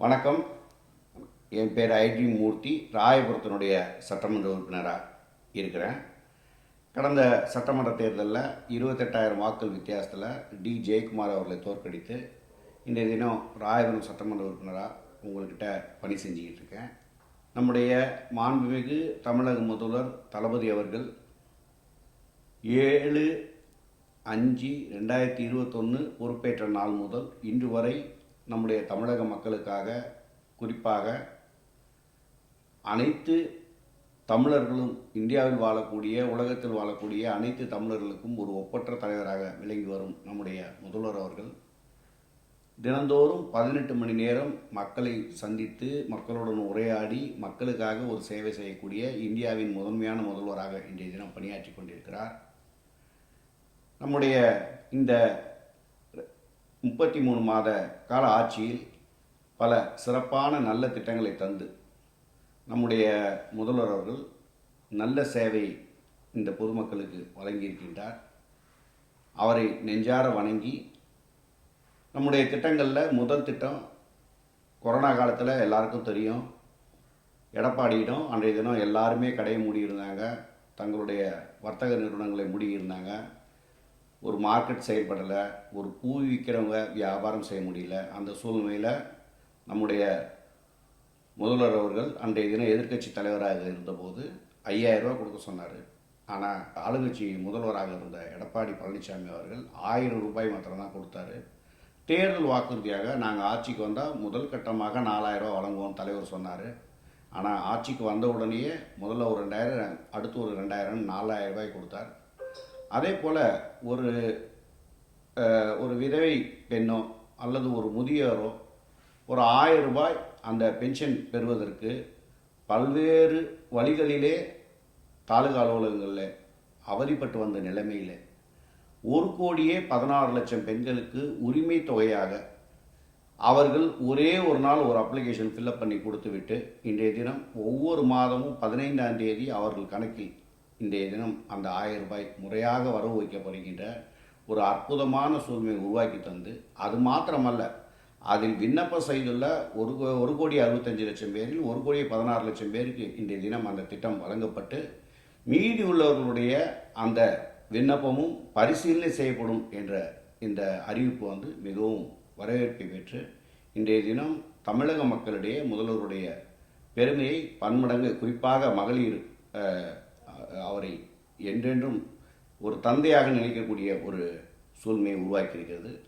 வணக்கம். என் பேர் ஐடி மூர்த்தி. ராயபுரத்தினுடைய சட்டமன்ற உறுப்பினராக இருக்கிறேன். கடந்த சட்டமன்ற தேர்தலில் 28,000 வாக்குகள் வித்தியாசத்தில் டி ஜெயக்குமார் அவர்களை தோற்கடித்து இன்றைய தினம் ராயபுரம் சட்டமன்ற உறுப்பினராக உங்கள்கிட்ட பணி செஞ்சுக்கிட்டு இருக்கேன். நம்முடைய மாண்புமிகு தமிழக முதல்வர் தளபதி அவர்கள் 7/5/2021 பொறுப்பேற்ற நாள் முதல் இன்று வரை நம்முடைய தமிழக மக்களுக்காக, குறிப்பாக அனைத்து தமிழர்களும், இந்தியாவில் வாழக்கூடிய, உலகத்தில் வாழக்கூடிய அனைத்து தமிழர்களுக்கும் ஒரு ஒப்பற்ற தலைவராக விளங்கி வரும் நம்முடைய முதல்வர் அவர்கள் தினந்தோறும் 18 மணி நேரம் மக்களை சந்தித்து, மக்களுடன் உரையாடி, மக்களுக்காக ஒரு சேவை செய்யக்கூடிய இந்தியாவின் முதன்மையான முதல்வராக இன்றைய தினம் பணியாற்றி கொண்டிருக்கிறார். நம்முடைய இந்த 33 மாத கால ஆட்சியில் பல சிறப்பான நல்ல திட்டங்களை தந்து நம்முடைய முதல்வர் அவர்கள் நல்ல சேவை இந்த பொதுமக்களுக்கு வழங்கியிருக்கின்றார். அவரை நெஞ்சார வணங்கி நம்முடைய திட்டங்களில் முதல் திட்டம், கொரோனா காலத்தில் எல்லாருக்கும் தெரியும், எடப்பாடியிடம் அன்றைய தினம் எல்லாருமே கடையை மூடியிருந்தாங்க, தங்களுடைய வர்த்தக நிறுவனங்களை மூடியிருந்தாங்க, ஒரு மார்க்கெட் செயல்படலை, ஒரு பூ விற்கிறவங்க வியாபாரம் செய்ய முடியல. அந்த சூழ்நிலையில் நம்முடைய முதல்வர் அவர்கள் அன்றைய தினம் எதிர்க்கட்சி தலைவராக இருந்தபோது 5,000 ரூபா கொடுக்க சொன்னார். ஆனால் ஆளுங்கட்சி முதல்வராக இருந்த எடப்பாடி பழனிசாமி அவர்கள் 1,000 ரூபாய் மாத்திரம்தான் கொடுத்தாரு. தேர்தல் வாக்குறுதியாக நாங்கள் ஆட்சிக்கு வந்தால் முதல் கட்டமாக 4,000 ரூபா வழங்குவோம் தலைவர் சொன்னார். ஆனால் ஆட்சிக்கு வந்த உடனேயே முதல்ல ஒரு 2,000, அடுத்து ஒரு 2,000, 4,000 ரூபாய் கொடுத்தார். அதே போல் ஒரு விதவை பெண்ணோ அல்லது ஒரு முதியோரோ ஒரு 1,000 ரூபாய் அந்த பென்ஷன் பெறுவதற்கு பல்வேறு வழிகளிலே தாலுகா அலுவலகங்களில் அவதிப்பட்டு வந்த நிலைமையில் 1,16,00,000 பெண்களுக்கு உரிமை தொகையாக அவர்கள் ஒரே ஒரு நாள் ஒரு அப்ளிகேஷன் ஃபில்அப் பண்ணி கொடுத்துவிட்டு இன்றைய தினம் ஒவ்வொரு மாதமும் 15ஆம் தேதி அவர்கள் கணக்கில் இன்றைய தினம் அந்த 1,000 ரூபாய் முறையாக வரவு வைக்கப்படுகின்ற ஒரு அற்புதமான சூழ்நிலை உருவாக்கி தந்து, அது மாத்திரமல்ல, அதில் விண்ணப்பம் செய்துள்ள 1,65,00,000 பேரில் 1,16,00,000 பேருக்கு இன்றைய தினம் அந்த திட்டம் வழங்கப்பட்டு மீதி உள்ளவர்களுடைய அந்த விண்ணப்பமும் பரிசீலனை செய்யப்படும் என்ற இந்த அறிவிப்பு மிகவும் வரவேற்பை பெற்று இன்றைய தினம் தமிழக மக்களிடையே முதல்வருடைய பெருமையை பன்மடங்கு, குறிப்பாக மகளிர் அவரை என்றென்றும் ஒரு தந்தையாக நினைக்கக்கூடிய ஒரு சூழ்நிலையை உருவாக்கியிருக்கிறது.